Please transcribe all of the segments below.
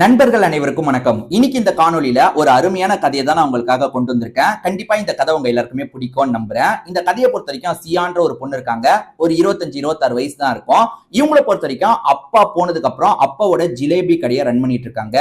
நண்பர்கள் அனைவருக்கும் வணக்கம். இன்னைக்கு இந்த காணொலியில ஒரு அருமையான கதையை தான் நான் உங்களுக்காக கொண்டு வந்திருக்கேன். கண்டிப்பா இந்த கதை உங்க எல்லாருக்குமே பிடிக்கும்னு நம்புறேன். இந்த கதையை பொறுத்த வரைக்கும் சியான்ற ஒரு பொண்ணு இருக்காங்க. ஒரு 25-26 வயசு தான் இருக்கும். இவங்களை பொறுத்த வரைக்கும் அப்பா போனதுக்கு அப்புறம் அப்பாவோட ஜிலேபி கடையை ரன் பண்ணிட்டு இருக்காங்க.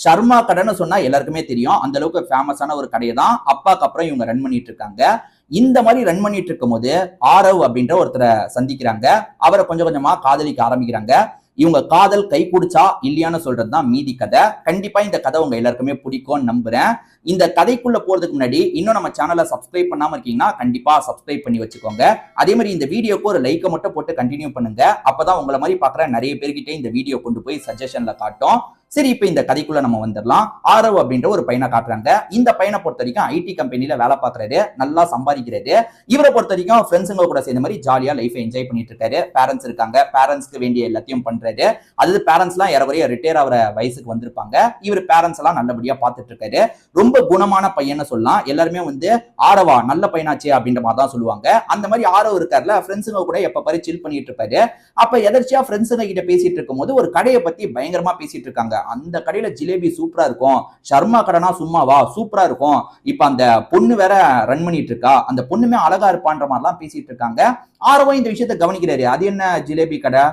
ஷர்மா கடைன்னு சொன்னா எல்லாருக்குமே தெரியும். அந்த அளவுக்கு ஃபேமஸான ஒரு கடையை தான் அப்பாக்கு அப்புறம் இவங்க ரன் பண்ணிட்டு இருக்காங்க. இந்த மாதிரி ரன் பண்ணிட்டு இருக்கும் போது ஆரவ் அப்படின்ற ஒருத்தரை சந்திக்கிறாங்க. அவரை கொஞ்சம் கொஞ்சமா காதலிக்க ஆரம்பிக்கிறாங்க. இவங்க காதல் கை குடிச்சா இல்லையான்னு சொல்றதுதான் மீதி கதை. கண்டிப்பா இந்த கதை உங்க எல்லாருக்குமே பிடிக்கும்னு நம்புறேன். இந்த கதைக்குள்ள போறதுக்கு முன்னாடி இன்னும் நம்ம சேனலை சப்ஸ்கிரைப் பண்ணாம இருக்கீங்கன்னா கண்டிப்பா சப்ஸ்கிரைப் பண்ணி வச்சுக்கோங்க. அதே மாதிரி இந்த வீடியோக்கு ஒரு லைக்கை மட்டும் போட்டு கண்டினியூ பண்ணுங்க. அப்பதான் உங்களை மாதிரி பாக்குற நிறைய பேர்கிட்ட இந்த வீடியோ கொண்டு போய் சஜஷன்ல காட்டும். சரி, இப்ப இந்த கதைக்குள்ள நம்ம வந்துடலாம். ஆரவ் அப்படின்ற ஒரு பையனை காட்டுறாங்க. இந்த பையனை பொறுத்த வரைக்கும் ஐடி கம்பெனில வேலை பார்க்கறாரு, நல்லா சம்பாதிக்கிறாரு. இவரை பொறுத்த வரைக்கும் ஃப்ரெண்ட்ஸுங்க கூட சேர்ந்த மாதிரி ஜாலியா லைஃப் என்ஜாய் பண்ணிட்டு இருக்காரு. பேரண்ட்ஸ் இருக்காங்க, பேரண்ட்ஸ்க்கு வேண்டிய எல்லாத்தையும் பண்றாரு. அதாவது பேரண்ட்ஸ் எல்லாம் ஏறவரைய ரிட்டையர் ஆகிற வயசுக்கு வந்திருப்பாங்க. இவர் பேரண்ட்ஸ் எல்லாம் நல்லபடியா பார்த்துட்டு இருக்காரு. ரொம்ப குணமான பையன்னு சொல்லலாம். எல்லாருமே ஆரவா நல்ல பையனாச்சு அப்படின்ற மாதிரி தான் சொல்லுவாங்க. அந்த மாதிரி ஆரவ் இருக்காருல, ஃப்ரெண்ட்ஸுங்க கூட எப்ப பாரு சில் பண்ணிட்டு இருப்பாரு. அப்ப எதர்ச்சியா ஃப்ரெண்ட்ஸுங்க கிட்ட பேசிட்டு இருக்கும் போது ஒரு கடையை பத்தி பயங்கரமா பேசிட்டு இருக்காங்க. அந்த கடையில ஜிலேபி சூப்பரா இருக்கும், ஷர்மா கடைனா சும்மாவா சூப்பரா இருக்கும், இப்ப அந்த பொண்ணு வேற ரன் பண்ணிட்டு இருக்கா, அந்த பொண்ணுமே அழகா இருப்பான்ற மாதிரிலாம் பேசிட்டு இருக்காங்க. ஆரவும் இந்த விஷயத்த கவனிக்கிறாரு. அது என்ன ஜிலேபி கடை,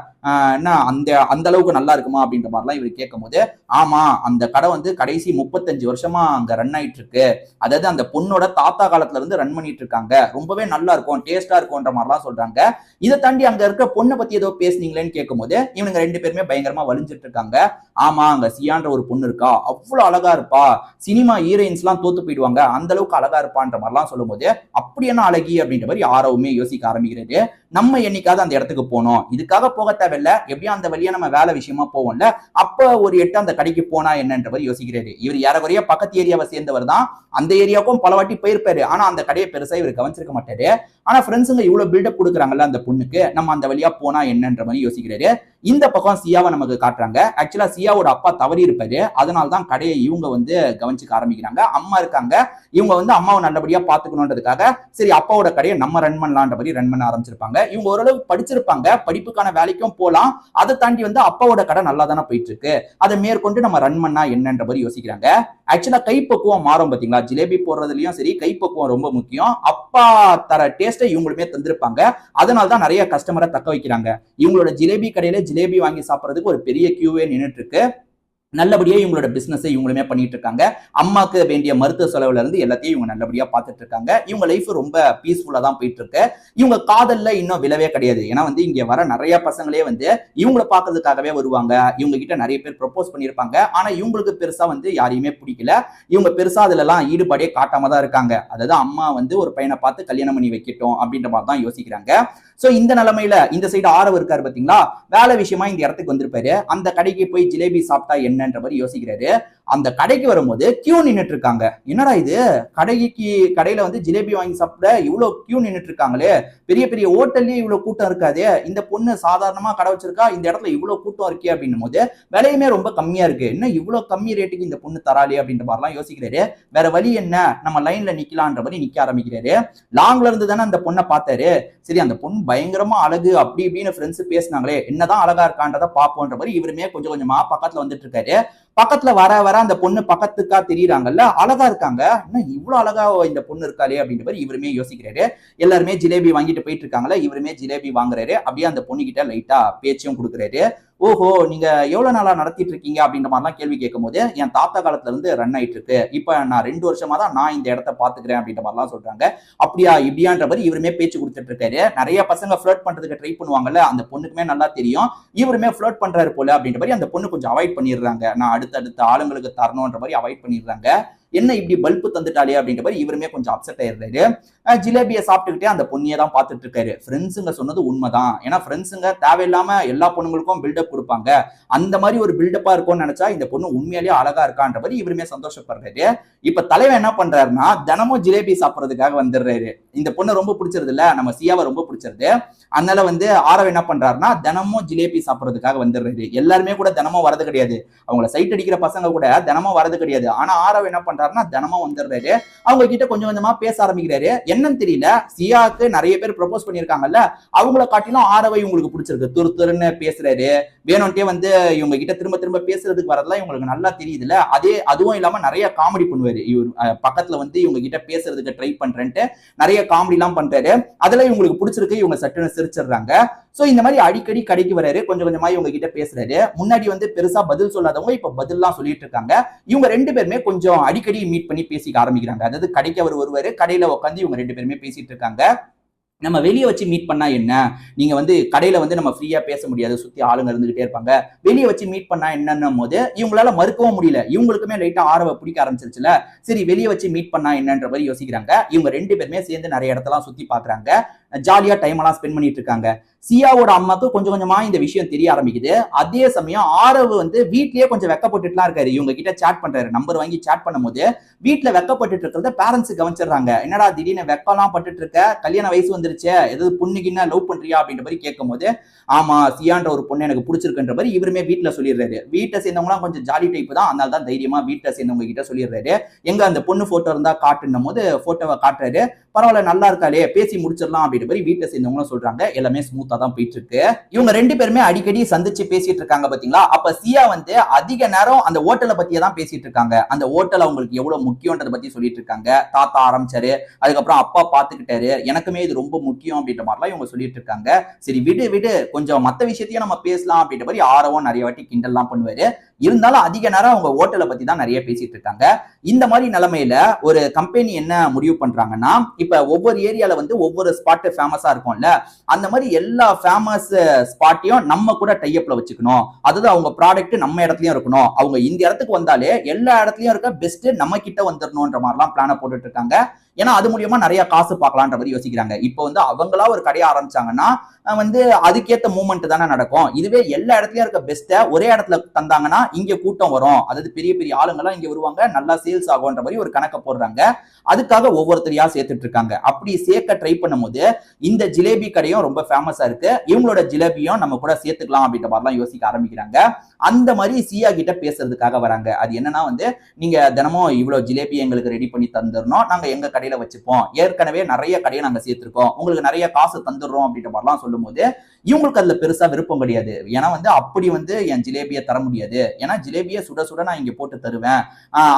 என்ன அந்த அளவுக்கு நல்லா இருக்குமா அப்படின்ற மாதிரிலாம் இவர் கேட்கும் போது, ஆமா அந்த கடை கடைசி 35 வருஷமா அங்க ரன் ஆயிட்டு இருக்கு. அதாவது அந்த பொண்ணோட தாத்தா காலத்துல இருந்து ரன் பண்ணிட்டு இருக்காங்க. ரொம்பவே நல்லா இருக்கும், டேஸ்டா இருக்கும்ன்ற மாதிரிலாம் சொல்றாங்க. இதை தாண்டி அங்க இருக்க பொண்ணை பத்தி ஏதோ பேசுனீங்களேன்னு கேட்கும் போது இவனுங்க ரெண்டு பேருமே பயங்கரமா வலிஞ்சிட்டு இருக்காங்க. ஆமா, அங்க சியான்ற ஒரு பொண்ணு இருக்கா, அவ்வளவு அழகா இருப்பா, சினிமா ஹீரோயின்ஸ் எல்லாம் தோத்து போயிடுவாங்க, அந்த அளவுக்கு அழகா இருப்பான்ற மாதிரிலாம் சொல்லும் போது அப்படி என்ன அழகி அப்படின்ற மாதிரி ஆரவுமே யோசிக்க ஆரம்பிக்கிறது. நம்ம என்னைக்காவது அந்த இடத்துக்கு போனோம், இதுக்காக போக தேவையில்ல, எப்படியும் அந்த வழியா நம்ம வேலை விஷயமா போவோம்ல, அப்ப ஒரு எட்டு அந்த கடைக்கு போனா என்னன்ற மாதிரி யோசிக்கிறாரு. இவர் ஏறக்குறைய பக்கத்து ஏரியாவை சேர்ந்தவர் தான். அந்த ஏரியாவுக்கும் பல வாட்டி போயிருப்பாரு. ஆனா அந்த கடையை பெருசா இவர் கவனிச்சிருக்க மாட்டாரு. ஆனா ஃப்ரெண்ட்ஸுங்க இவ்வளவு பில்டப் கொடுக்குறாங்கல்ல அந்த பொண்ணுக்கு, நம்ம அந்த வழியா போனா என்னன்ற மாதிரி யோசிக்கிறாரு. இந்த பக்கம் சியாவை நமக்கு காட்டுறாங்க. ஆக்சுவலா சியாவோட அப்பா தவறி இருப்பாரு. அதனால்தான் கடையை இவங்க கவனிச்சுக்க ஆரம்பிக்கிறாங்க. அம்மா இருக்காங்க, இவங்க அம்மாவை நல்லபடியா பாத்துக்கணுன்றதுக்காக சரி அப்பாவோட கடையை நம்ம ரன் பண்ணலான்ற மாதிரி ரன் பண்ண ஆரம்பிச்சிருப்பாங்க. இவங்க ஓரளவு படிச்சிருப்பாங்க, படிப்புக்கான வேலைக்கும் போலாம். அதை தாண்டி அப்பாவோட கடை நல்லா தானே போயிட்டு இருக்கு, அதை மேற்கொண்டு நம்ம ரன் பண்ணா என்னன்ற மாதிரி யோசிக்கிறாங்க. ஆக்சுவலா கைப்பக்குவம் மாறும் பாத்தீங்களா, ஜிலேபி போடுறதுலயும் சரி கைப்பக்குவம் ரொம்ப முக்கியம். அப்பா தர டேஸ்ட்டை இவங்களுமே தந்திருப்பாங்க. அதனால்தான் நிறைய கஸ்டமரை தக்க வைக்கிறாங்க. இவங்களோட ஜிலேபி கடையில ஜிலேபி வாங்கி சாப்பிடுறதுக்கு ஒரு பெரிய கியூவே நின்றுட்டு இருக்கு. நல்லபடியா இவங்களோட பிசினஸ் இவங்களுமே பண்ணிட்டு இருக்காங்க. அம்மாக்கு வேண்டிய மருத்துவ செலவுல இருந்து எல்லாத்தையும் இவங்க நல்லபடியா பார்த்துட்டு இருக்காங்க. இவங்க லைஃப் ரொம்ப பீஸ்ஃபுல்லா தான் போயிட்டு இருக்கு. இவங்க காதல்ல இன்னும் விழவே கிடையாது. ஏன்னா இங்க வர நிறைய பசங்களே இவங்களை பார்க்கறதுக்காகவே வருவாங்க. இவங்க கிட்ட நிறைய பேர் ப்ரொபோஸ் பண்ணியிருப்பாங்க. ஆனா இவங்களுக்கு பெருசா யாரையுமே பிடிக்கல. இவங்க பெருசா அதுல எல்லாம் ஈடுபாடே காட்டாம தான் இருக்காங்க. அதாவது அம்மா ஒரு பையனை பார்த்து கல்யாணம் பண்ணி வைக்கட்டும் அப்படின்ற மாதிரி தான் யோசிக்கிறாங்க. சோ இந்த நிலைமையில இந்த சைடு ஆரவ் இருக்காரு பாத்தீங்களா, வேலை விஷயமா இந்த இடத்துக்கு வந்திருப்பாரு. அந்த கடைக்கு போய் ஜிலேபி சாப்பிட்டா என்னன்ற மாதிரி யோசிக்கிறாரு. அந்த கடைக்கு வரும்போது கியூ நின்னுட்டு இருக்காங்க. என்னடா இது, கடையில ஜிலேபி வாங்கி சாப்பிட இவ்வளவு கியூ நின்னுட்டு இருக்காங்களே, பெரிய பெரிய ஹோட்டல்லயே இவ்வளவு கூட்டம் இருக்காது, இந்த பொண்ணு சாதாரணமா கடை வச்சிருக்கா, இந்த இடத்துல இவ்வளவு கூட்டம் இருக்கே அப்படின்னும் போது விலையுமே ரொம்ப கம்மியா இருக்கு, இன்னும் இவ்வளவு கம்மி ரேட்டுக்கு இந்த பொண்ணு தராளே அப்படின்ற மாதிரிலாம் யோசிக்கிறாரு. வேற வழி என்ன, நம்ம லைன்ல நிக்கலான்ற மாதிரி நிக்க ஆரம்பிக்கிறாரு. லாங்ல இருந்து தானே அந்த பொண்ணை பார்த்தாரு. சரி அந்த பொண்ணு பயங்கரமா அழகு அப்படி இப்படின்னு ஃப்ரெண்ட்ஸ் பேசினாங்களே, என்னதான் அழகா இருக்கான்றத பாப்போன்ற மாதிரி இவருமே கொஞ்சம் கொஞ்சமா பக்கத்துல வந்துட்டு இருக்காரு. பக்கத்துல வர வர அந்த பொண்ணு பக்கத்துக்கா தெரியுறாங்கல்ல, அழகா இருக்காங்க, இன்னும் இவ்வளவு அழகா இந்த பொண்ணு இருக்காளே அப்படின்ற மாதிரி இவருமே யோசிக்கிறாரு. எல்லாருமே ஜிலேபி வாங்கிட்டு போயிட்டு இருக்காங்களா, இவருமே ஜிலேபி வாங்குறாரு. அப்படியே அந்த பொண்ணு கிட்ட லைட்டா பேச்சும் கொடுக்குறாரு. ஓஹோ, நீங்க எவ்வளவு நாளா நடத்திட்டு இருக்கீங்க அப்படின்ற மாதிரிலாம் கேள்வி கேட்கும் போது, என் தாத்தா காலத்துல இருந்து ரன் ஆயிட்டு இருக்கு, இப்ப நான் 2 வருஷமா தான் நான் இந்த இடத்த பாத்துக்கிறேன் அப்படின்ற மாதிரிலாம் சொல்றாங்க. அப்படியா இப்படியான்ற மாதிரி இவருமே பேச்சு கொடுத்துட்டு இருக்காரு. நிறைய பசங்க ஃபிளர்ட் பண்றதுக்கு ட்ரை பண்ணுவாங்கல்ல, அந்த பொண்ணுக்குமே நல்லா தெரியும் இவருமே ஃபிளர்ட் பண்றாரு போல அப்படின்ற மாதிரி அந்த பொண்ணு கொஞ்சம் அவாய்ட் பண்ணிடுறாங்க. நான் அடுத்த ஆளுங்களுக்கு தரணும்ன்ற மாதிரி அவாய்ட் பண்ணிடுறாங்க. என்ன இப்படி பல்பு தந்துட்டாலே அப்படின்ற மாதிரி இவருமே கொஞ்சம் அப்செட் ஆயிடுறாரு. ஜிலேபியை சாப்பிட்டுக்கிட்டே அந்த பொண்ணியை தான் பார்த்துட்டு இருக்காரு. ஃப்ரெண்ட்ஸுங்க சொன்னது உண்மைதான். ஏன்னா ஃப்ரெண்ட்ஸுங்க தேவையில்லாம எல்லா பொண்ணுங்களுக்கும் பில்டப் கொடுப்பாங்க. அந்த மாதிரி ஒரு பில்டப்பா இருக்கும்னு நினைச்சா இந்த பொண்ணு உண்மையிலேயே அழகா இருக்கான்ற மாதிரி இவருமே சந்தோஷப்படுறாரு. இப்ப தலைவன் என்ன பண்றாருன்னா, தினமும் ஜிலேபி சாப்பிடுறதுக்காக வந்துடுறாரு. இந்த பொண்ணு ரொம்ப பிடிச்சிருது இல்ல, நம்ம சியாவை ரொம்ப பிடிச்சிருது. அதனால ஆரவ் என்ன பண்றாருன்னா, தினமும் ஜிலேபி சாப்பிடுறதுக்காக வந்துடுறாரு. எல்லாருமே கூட தினமும் வரது கிடையாது. அவங்கள சைட் அடிக்கிற பசங்க கூட தினமும் வரது கிடையாது. ஆனா ஆரவ் என்ன பண்றாரு, பண்றாருன்னா தினமும் வந்துடுறாரு. அவங்க கிட்ட கொஞ்சம் கொஞ்சமா பேச ஆரம்பிக்கிறாரு. என்னன்னு தெரியல, சியாக்கு நிறைய பேர் ப்ரப்போஸ் பண்ணிருக்காங்கல்ல, அவங்கள காட்டிலும் ஆரவை இவங்களுக்கு பிடிச்சிருக்கு. துரு துருன்னு பேசுறாரு. வேணும்ட்டே வந்து இவங்க கிட்ட திரும்ப திரும்ப பேசுறதுக்கு வரதெல்லாம் இவங்களுக்கு நல்லா தெரியுதுல்ல. அதுவும் இல்லாம நிறைய காமெடி பண்ணுவாரு. இவர் பக்கத்துல வந்து இவங்க கிட்ட பேசுறதுக்கு ட்ரை பண்றேன்ட்டு நிறைய காமெடி எல்லாம் பண்றாரு. அதெல்லாம் இவங்களுக்கு பிடிச்சிருக்கு. இவங்க சட்டுன்னு சிரிச்சிடுறாங்க. சோ இந்த மாதிரி அடிக்கடி கடைக்கு வராரு. கொஞ்சம் கொஞ்சமா இவங்க கிட்ட பேசுறாரு. முன்னாடி வந்து பெருசா பதில் சொல்லாதவங்க இப்ப பதில்லாம் சொல்லிட்டு இருக்காங்க. இவங்க ரெண்டு பேருமே கொஞ்சம் அடிக்கடி மீட் பண்ணி பேசிக்க ஆரம்பிக்கிறாங்க. அதாவது கடைக்கு அவர் வருவாரு, கடையில உட்காந்து இவங்க ரெண்டு பேருமே பேசிட்டு இருக்காங்க. நம்ம வெளியே வச்சு மீட் பண்ணா என்ன, நீங்க வந்து கடையில வந்து நம்ம ஃப்ரீயா பேச முடியாது, சுத்தி ஆளுங்க இருந்துகிட்டே இருப்பாங்க. வெளியே வச்சு மீட் பண்ணா என்னன்னும் போது இவங்களால மறுக்கவும் முடியல. இவங்களுக்குமே லைட்டா ஆர்வம் பிடிக்க ஆரம்பிச்சிருச்சுல. சரி வெளியே வச்சு மீட் பண்ணா என்னன்ற மாதிரி யோசிக்கிறாங்க. இவங்க ரெண்டு பேருமே சேர்ந்து நிறைய இடத்தெல்லாம் சுத்தி பாக்குறாங்க. ஜாலியா டைம் எல்லாம் ஸ்பெண்ட் பண்ணிட்டு இருக்காங்க. சியாவோட அம்மாக்கு கொஞ்சம் கொஞ்சமா இந்த விஷயம் தெரிய ஆரம்பிக்குது. அதே சமயம் ஆரவு வந்து வீட்லயே கொஞ்சம் வெக்கப்பட்டுட்டுலாம் இருக்காரு. இவங்க கிட்ட சாட் பண்றாரு. நம்பர் வாங்கி சாட் பண்ணும்போது வீட்டுல வெக்கப்பட்டு இருக்கிறத பேரண்ட்ஸ் கவனிச்சிடுறாங்க. என்னடா திடீர்னு வெக்கலாம் பட்டுட்டு இருக்க, கல்யாண வயசு வந்துருச்சு, ஏதாவது பொண்ணுக்குன்னா லவ் பண்றியா அப்படின்ற மாதிரி கேட்கும் போது, ஆமா சியான்ற ஒரு பொண்ணு எனக்கு பிடிச்சிருக்குன்ற மாதிரி இவருமே வீட்டுல சொல்லிடுறாரு. வீட்டை சேர்ந்தவங்களாம் கொஞ்சம் ஜாலி டைப் தான், அதனால தான் தைரியமா வீட்டை சேர்ந்தவங்க கிட்ட சொல்லிடுறாரு. எங்க அந்த பொண்ணு போட்டோ இருந்தா காட்டுன்னும் போது போட்டோவை காட்டுறாரு. பரவாயில்ல நல்லா இருக்காளே, பேசி முடிச்சிடலாம் அப்படின்ற மாதிரி வீட்டை சேர்ந்தவங்களும் சொல்றாங்க. எல்லாமே ஸ்மூத்தா தான் போயிட்டு இருக்கு. இவங்க ரெண்டு பேருமே அடிக்கடி சந்திச்சு பேசிட்டு இருக்காங்க பாத்தீங்களா. அப்ப சியா வந்து அதிக நேரம் அந்த ஹோட்டலை பத்தியே தான் பேசிட்டு இருக்காங்க. அந்த ஹோட்டல் அவங்களுக்கு எவ்வளவு முக்கியம்ன்றத பத்தி சொல்லிட்டு இருக்காங்க. தாத்தா ஆரம்பிச்சாரு, அதுக்கப்புறம் அப்பா பாத்துக்கிட்டாரு, எனக்குமே இது ரொம்ப முக்கியம் அப்படின்ற மாதிரிலாம் இவங்க சொல்லிட்டு இருக்காங்க. சரி விடு விடு, கொஞ்சம் மத்த விஷயத்தையும் நம்ம பேசலாம் அப்படின்ற மாதிரி ஆரவம் நிறைய வாட்டி கிண்டல்லாம் பண்ணுவாரு. இருந்தாலும் அதிக நேரம் அவங்க ஹோட்டலை பத்தி தான் நிறைய பேசிட்டு இருக்காங்க. இந்த மாதிரி நிலைமையில ஒரு கம்பெனி என்ன முடிவு பண்றாங்கன்னா, இப்ப ஒவ்வொரு ஏரியால வந்து ஒவ்வொரு ஸ்பாட் ஃபேமஸா இருக்கும்ல, அந்த மாதிரி எல்லா ஃபேமஸ் ஸ்பாட்டையும் நம்ம கூட டைப்ல வச்சுக்கணும். அதாவது அவங்க ப்ராடக்ட் நம்ம இடத்துலயும் இருக்கணும். அவங்க இந்த இடத்துக்கு வந்தாலே எல்லா இடத்துலயும் இருக்க பெஸ்ட் நம்ம கிட்ட வந்துடணும்ன்ற மாதிரிலாம் பிளான போட்டுட்டு இருக்காங்க. ஏன்னா அது மூலியமா நிறைய காசு பார்க்கலான்ற மாதிரி யோசிக்கிறாங்க. இப்போ வந்து அவங்களா ஒரு கடையை ஆரம்பிச்சாங்கன்னா வந்து அதுக்கேற்ற மூவ்மெண்ட் தானே நடக்கும். இதுவே எல்லா இடத்துலயும் இருக்க பெஸ்ட்டை ஒரே இடத்துல தந்தாங்கன்னா இங்க கூட்டம் வரும், அதாவது பெரிய பெரிய ஆளுங்கெல்லாம் இங்க வருவாங்க, நல்லா சேல்ஸ் ஆகும்ன்ற மாதிரி ஒரு கணக்கை போடுறாங்க. அதுக்காக ஒவ்வொருத்தரையா சேர்த்துட்டு இருக்காங்க. அப்படி சேர்க்க ட்ரை பண்ணும்போது இந்த ஜிலேபி கடையும் ரொம்ப ஃபேமஸா இருக்கு, இவங்களோட ஜிலேபியும் நம்ம கூட சேர்த்துக்கலாம் அப்படின்ற மாதிரிலாம் யோசிக்க ஆரம்பிக்கிறாங்க. அந்த மாதிரி சியா கிட்ட பேசுறதுக்காக வராங்க. அது என்னன்னா வந்து, நீங்க தினமும் இவ்வளவு ஜிலேபி எங்களுக்கு ரெடி பண்ணி தந்துடணும், நாங்க எங்க கடையில வச்சுப்போம், ஏற்கனவே நிறைய கடையை நாங்க சேர்த்திருக்கோம், உங்களுக்கு நிறைய காசு தந்துடுறோம் அப்படின்ற மாதிரிலாம் சொல்லும்போது இவங்களுக்கு அதுல பெருசா விருப்பம் கிடையாது. ஏன்னா வந்து அப்படி வந்து என் ஜிலேபியை தர முடியாது, ஏன்னா ஜிலேபியை சுட சுட நான் இங்க போட்டு தருவேன்,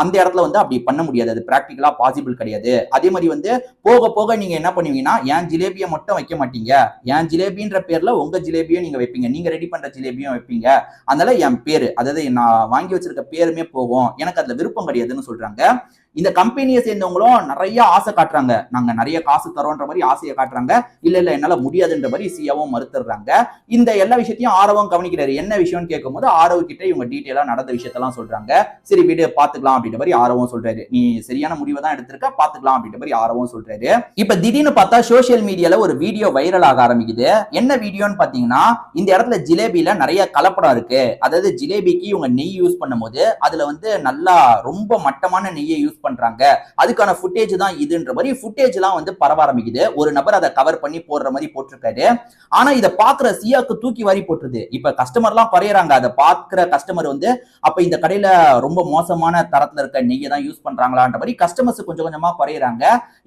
அந்த இடத்துல வந்து அப்படி பண்ண முடியாது, அது பிராக்டிகலா பாசிபிள் கிடையாது. அதே மாதிரி வந்து போக போக நீங்க என்ன பண்ணுவீங்கன்னா என் ஜிலேபியை மட்டும் வைக்க மாட்டீங்க, என் ஜிலேபின்ற பேர்ல உங்க ஜிலேபியும் நீங்க வைப்பீங்க, நீங்க ரெடி பண்ற ஜிலேபியும் வைப்பீங்க, அதனால என் பேரு, அதாவது நான் வாங்கி வச்சிருக்க பேருமே போகும், எனக்கு அதுல விருப்பம் கிடையாதுன்னு சொல்றாங்க. இந்த கம்பெனியை சேர்ந்தவங்களும் நிறைய ஆசை காட்டுறாங்க, நாங்க நிறைய காசு தரோன்ற மாதிரி ஆசையை காட்டுறாங்க. இல்ல இல்ல என்னால முடியாதுன்ற மாதிரி சியாவும் மறுத்துறாங்க. இந்த எல்லா விஷயத்தையும் ஆரவம் கவனிக்கிறாரு. என்ன விஷயம்னு கேட்கும் போது ஆரவ கிட்ட இவங்க டீட்டெயிலா நடந்த விஷயத்தெல்லாம் சொல்றாங்க. சரி வீடு பாத்துக்கலாம் அப்படின்ற மாதிரி ஆரவம் சொல்றாரு. நீ சரியான முடிவை தான் எடுத்திருக்க, பாத்துக்கலாம் அப்படின்ற மாதிரி ஆரவம் சொல்றாரு. இப்ப திடீர்னு பார்த்தா சோசியல் மீடியால ஒரு வீடியோ வைரல் ஆக ஆரம்பிக்குது. என்ன வீடியோன்னு பாத்தீங்கன்னா, இந்த இடத்துல ஜிலேபியில நிறைய கலப்படம் இருக்கு, அதாவது ஜிலேபிக்கு இவங்க நெய் யூஸ் பண்ணும்போது அதுல வந்து நல்லா ரொம்ப மட்டமான நெய்யை யூஸ் பண்றாங்க, அதுக்கான ஃபுட்டேஜ் தான் இதுன்ற மாதிரி ஃபுட்டேஜ் எல்லாம் வந்து பரவ ஆரம்பிக்குது. ஒரு நபர் அதை கவர் பண்ணி போடுற மாதிரி போட்டிருக்காரு. ஆனா இதை பாக்குற சியாக்கு தூக்கி வாரி போட்டுருது. இப்ப கஸ்டமர் எல்லாம் குறையறாங்க. அதை பாக்குற கஸ்டமர் வந்து அப்ப இந்த கடையில ரொம்ப மோசமான தரத்துல இருக்க நெய்யை தான் யூஸ் பண்றாங்களான்ற மாதிரி கஸ்டமர்ஸ் கொஞ்சம் கொஞ்சமா குறையறாங்க.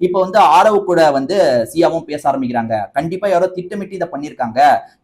இப்ப வந்து ஆரவு கூட வந்து சியாவும் பேச ஆரம்பிக்கிறாங்க. கண்டிப்பா யாரோ திட்டமிட்டு இதை பண்ணிருக்காங்க,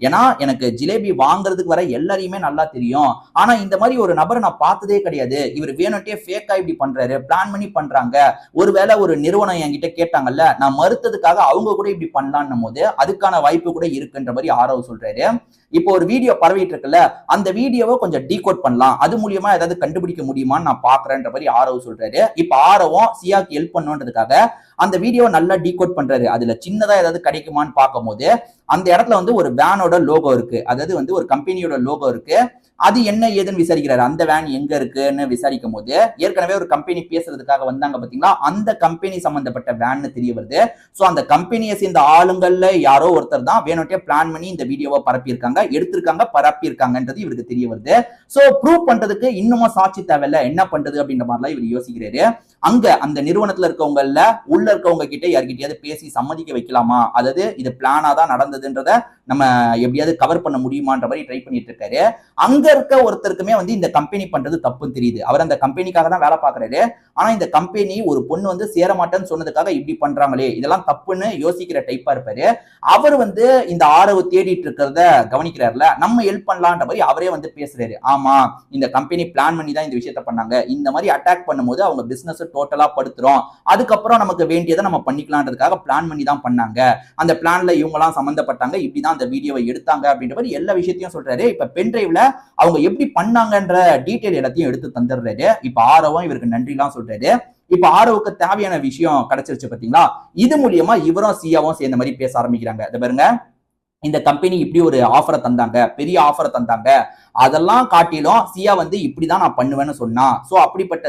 ஏன்னா எனக்கு ஜிலேபி வாங்குறதுக்கு வர எல்லாரையுமே நல்லா தெரியும், ஆனா இந்த மாதிரி ஒரு நபரை நான் பார்த்ததே கிடையாது, இவர் வேணும்ட்டே ஃபேக்கா இப்படி பண்றாரு, பிளான் பண்ணி பண்றாங்க, ஒருவேளை ஒரு நிறுவனம் என்கிட்ட கேட்டாங்கல்ல, நான் மறுத்ததுக்காக அவங்க கூட இப்படி பண்ணலான்னும் போது அதுக்கான வாய்ப்பு கூட இருக்குன்ற மாதிரி ஆரவ் சொல்றாரு. இப்போ ஒரு வீடியோ பரவிட்டு இருக்குல்ல, அந்த வீடியோவை கொஞ்சம் டீகோட் பண்ணலாம், அது மூலியமா ஏதாவது கண்டுபிடிக்க முடியுமான்னு நான் பாக்குறேன்ற மாதிரி ஆரவ் சொல்றாரு. இப்ப ஆரவும் சியாக்கு ஹெல்ப் பண்ணுன்றதுக்காக அந்த வீடியோ நல்லா டீகோட் பண்றாரு. அதுல சின்னதா ஏதாவது கிடைக்குமான்னு பார்க்கும் போது அந்த இடத்துல வந்து ஒரு வேனோட லோகோ இருக்கு, அதாவது வந்து ஒரு கம்பெனியோட லோகோ இருக்கு. அது என்ன ஏதுன்னு விசாரிக்கிறாரு. அந்த வேன் எங்க இருக்குன்னு விசாரிக்கும் போது ஏற்கனவே ஒரு கம்பெனி பேசுறதுக்காக வந்தாங்க பாத்தீங்களா, அந்த கம்பெனி சம்பந்தப்பட்ட வேன் தெரிய வருது. சோ அந்த கம்பெனியை சேர்ந்த ஆளுங்கள்ல யாரோ ஒருத்தர் தான் வேணும்ட்டே பிளான் பண்ணி இந்த வீடியோவை பரப்பியிருக்காங்க, எடுத்திருக்காங்க, பரப்பியிருக்காங்கன்றது இவருக்கு தெரிய வருது. சோ ப்ரூவ் பண்றதுக்கு இன்னமும் சாட்சி தேவையில்ல, என்ன பண்றது அப்படின்ற மாதிரிலாம் இவர் யோசிக்கிறாரு. அங்க அந்த நிறுவனத்துல இருக்கவங்கல்ல உள்ள இருக்கவங்க கிட்ட யார்கிட்டயாவது பேசி சம்மதிக்க வைக்கலாமா, அதாவது இது பிளானா தான் நடந்ததுன்றத நம்ம எப்படியாவது கவர் பண்ண முடியுமான்ற மாதிரி ட்ரை பண்ணிட்டு இருக்காரு. அங்க இருக்க ஒருத்தருக்குமே வந்து இந்த கம்பெனி பண்றது தப்புன்னு தெரியுது. அவர் அந்த கம்பெனிக்காக தான் வேலை பார்க்கறாரு. ஆனா இந்த கம்பெனி ஒரு பொண்ணு வந்து சேர மாட்டேன்னு சொன்னதுக்காக இப்படி பண்றாங்களே, இதெல்லாம் தப்புன்னு யோசிக்கிற டைப்பா இருப்பாரு. அவர் வந்து இந்த ஆரவு தேடிட்டு இருக்கிறத கவனிக்கிறாருல, நம்ம ஹெல்ப் பண்ணலான்ற மாதிரி அவரே வந்து பேசுறாரு. ஆமா, இந்த கம்பெனி பிளான் பண்ணி தான் இந்த விஷயத்த பண்ணாங்க. இந்த மாதிரி அட்டாக் பண்ணும்போது அவங்க பிசினஸ் டோட்டலா படுத்துறோம். அதுக்கப்புறம் நமக்கு வேண்டியதை நம்ம பண்ணிக்கலான்றதுக்காக பிளான் பண்ணி தான் பண்ணாங்க. அந்த பிளான்ல இவங்க எல்லாம் சம்பந்தப்பட்டாங்க. இப்படிதான் அந்த வீடியோவை எடுத்தாங்க அப்படின்ற மாதிரி எல்லா விஷயத்தையும் சொல்றாரு. இப்ப பென்டிரைவ்ல அவங்க எப்படி பண்ணாங்கன்ற டீடைல் எல்லாத்தையும் எடுத்து தந்துடுறாரு. இப்ப ஆரவும் இவருக்கு நன்றி எல்லாம் சொல்றாரு. இப்ப ஆரவுக்கு தேவையான விஷயம் கிடைச்சிருச்சு பாத்தீங்களா? இது மூலியமா இவரும் சியாவும் சேர்ந்த மாதிரி பேச ஆரம்பிக்கிறாங்க. இத பாருங்க, இந்த கம்பெனி இப்படி ஒரு ஆஃபரை தந்தாங்க, பெரிய ஆஃபரை தந்தாங்க, அதெல்லாம் காட்டிலும் சியா வந்து இப்படிதான் நான் பண்ணுவேன்னு சொன்னா. சோ அப்படிப்பட்ட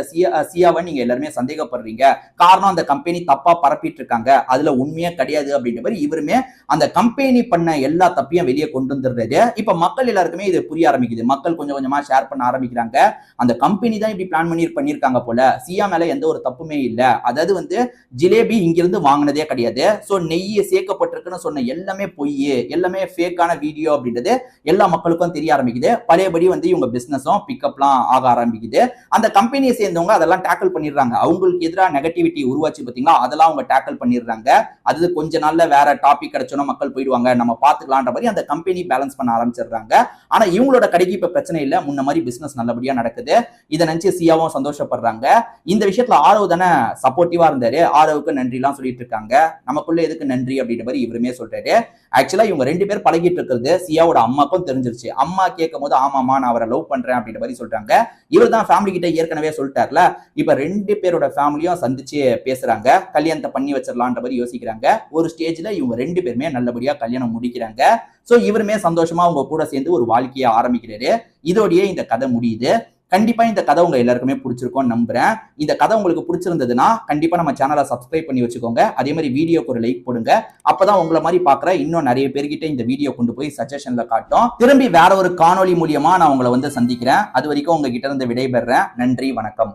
சியாவை நீங்க எல்லாருமே சந்தேகப்படுறீங்க. காரணம் அந்த கம்பெனி தப்பா பரப்பிட்டு இருக்காங்க, அதுல உண்மையே கிடையாது அப்படின்ற மாதிரி இவருமே அந்த கம்பெனி பண்ண எல்லா தப்பையும் வெளியே கொண்டு வந்துடுறாரு. இப்ப மக்கள் எல்லாருக்குமே இது புரிய ஆரம்பிக்குது. மக்கள் கொஞ்சம் கொஞ்சமா ஷேர் பண்ண ஆரம்பிக்கிறாங்க. அந்த கம்பெனி தான் இப்படி பிளான் பண்ணிருக்காங்க போல, சியா மேல எந்த ஒரு தப்புமே இல்ல. அதாவது வந்து ஜிலேபி இங்கிருந்து வாங்கினதே கிடையாது. சோ நெய் சேர்க்கப்பட்டிருக்குன்னு சொன்ன எல்லாமே பொய், எல்லாமே ஃபேக்கான வீடியோ அப்படின்றது எல்லா மக்களுக்கும் தெரிய ஆரம்பிக்குது. பழையபடி வந்து இவங்க பிசினஸும் பிக்கப்லாம் ஆக ஆரம்பிக்குது. அந்த கம்பெனியை சேர்ந்தவங்க அதெல்லாம் டேக்கிள் பண்ணிடுறாங்க. அவங்களுக்கு எதிராக நெகட்டிவிட்டி உருவாச்சு பாத்தீங்களா, அதெல்லாம் அவங்க டேக்கிள் பண்ணிடுறாங்க. அது கொஞ்ச நாள்ல வேற டாபிக் கிடைச்சோன்னா மக்கள் போயிடுவாங்க, நம்ம பாத்துக்கலான்ற மாதிரி அந்த கம்பெனி பேலன்ஸ் பண்ண ஆரம்பிச்சிடுறாங்க. ஆனா இவங்களோட கடைக்கு இப்ப பிரச்சனை இல்ல, முன்ன மாதிரி பிசினஸ் நல்லபடியா நடக்குது. இதை நினைச்சு சியாவும் சந்தோஷப்படுறாங்க. இந்த விஷயத்துல ஆரவ் தானே சப்போர்ட்டிவா இருந்தாரு, ஆரவுக்கு நன்றி எல்லாம் சொல்லிட்டு இருக்காங்க. நமக்குள்ள எதுக்கு நன்றி அப்படின்ற மாதிரி இவருமே சொல்றாரு. ஆக்சுவலா இவங்க ரெண்டு பேர் பழகிட்டு இருக்கிறது சியாவோட அம்மாக்கும் தெரிஞ்சிருச்சு. அம்மா கேட்கும் போது ஆமாமா நான் அவரை லவ் பண்றேன் அப்படின்ற மாதிரி சொல்றாங்க. இவர் தான் ஃபேமிலி கிட்ட ஏற்கனவே சொல்லிட்டார்ல. இப்ப ரெண்டு பேரோட ஃபேமிலியும் சந்திச்சு பேசுறாங்க, கல்யாணத்தை பண்ணி வச்சிடலான்ற மாதிரி யோசிக்கிறாங்க. ஒரு ஸ்டேஜ்ல இவங்க ரெண்டு பேருமே நல்லபடியா கல்யாணம் முடிக்கிறாங்க. சோ இவருமே சந்தோஷமா அவங்க கூட சேர்ந்து ஒரு வாழ்க்கையை ஆரம்பிக்கிறாரு. இதோடயே இந்த கதை முடியுது. கண்டிப்பா இந்த கதை உங்க எல்லாருக்குமே பிடிச்சிருக்கும் நம்புறேன். இந்த கதை உங்களுக்கு பிடிச்சிருந்ததுன்னா கண்டிப்பா நம்ம சேனலை சப்ஸ்கிரைப் பண்ணி வச்சுக்கோங்க. அதே மாதிரி வீடியோக்கு ஒரு லைக் போடுங்க. அப்பதான் உங்களை மாதிரி பாக்குற இன்னும் நிறைய பேர்கிட்ட இந்த வீடியோ கொண்டு போய் சஜஷன்ல காட்டும். திரும்பி வேற ஒரு காணொலி மூலியமா நான் உங்களை வந்து சந்திக்கிறேன். அது வரைக்கும் உங்ககிட்ட இருந்து விடைபெறேன். நன்றி, வணக்கம்.